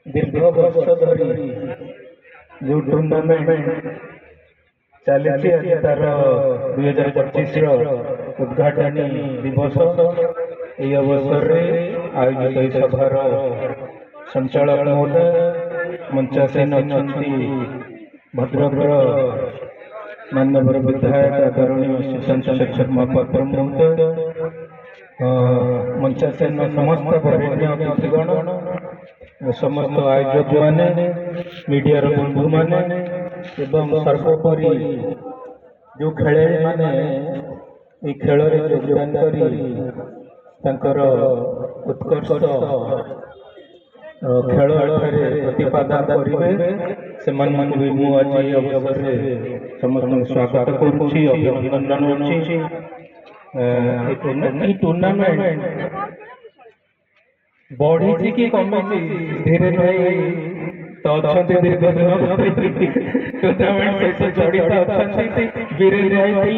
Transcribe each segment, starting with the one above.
दीर्घ वर्ष धरी जो टूर्णामेंट चली तार 2025 उद्घाटनी दिवस यह अवसर में आयोजित सभार संचालक महोदय मंचासीन अच्छी भद्रकर माननीय विधायक आदरणीय शिक्षक महापात्र महोदय मंचासीन समस्त वरेण्य अतिथिगण समस्त आयोजक मैंने मीडिया बंधु मैंने एवं सर्वोपरि जो खेलाड़ी मैंने ये खेल योगदान कर उत्कर्ष खेल प्रतिपादन करेंगे से मुझे अवसर समस्त स्वागत करुँची अभिनंदन करुँची टूर्णामेंट बढ़ी कि कमी धीरे भाई तो अच्छा दीर्घ दिन टूर्णामेंट सहित जड़ित अच्छा वीरेन्द्र भाई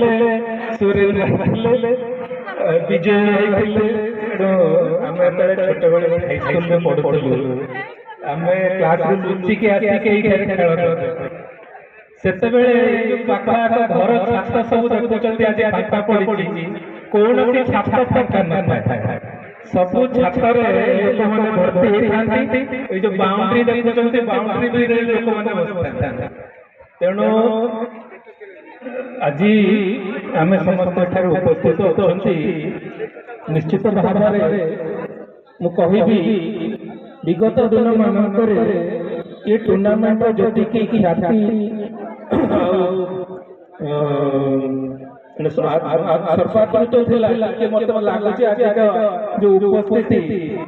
सुरेन्द्र भाई विजय आम छोट बड़े हाईस्कल में पढ़ुलु आम क्लास लुचिकी आसिक खेल से पाखापाख घर छात्र सब देखुं आज फाका पड़ी कौन छात्र फाका न था सब छात्र लोक मैंने भर्ती होती जो बाउंड्री देखुं बाउंड्री लोक मैंने बस तेणु आज आम समस्त उपस्थित अच्छा निश्चित भाव में मुझे विगत दिन मानक ये टूर्णामेंट जदि ख्याति सर्वाधिक मत लगुच जो उपस्थिति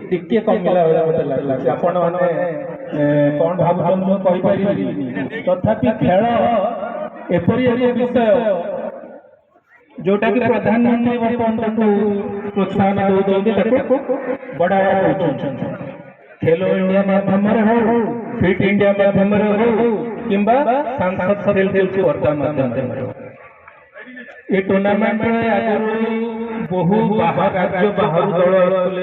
टिके कमिला मत लगे आपण मैंने कौन भावी तथापि खेल एपरी एक विषय जोटा कि प्रधानमंत्री बर्तमान प्रोत्साहन बढ़ावा खेलो इंडिया माध्यम हो फिट इंडिया माध्यम हो कि सांसद स्पर्धा माध्यम ये टूर्णामेंट बहु बाहर राज्य बाहर दल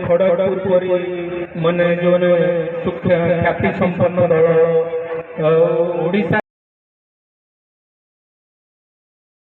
खड़गपुर माने जो ख्याति संपन्न दल ओडिशा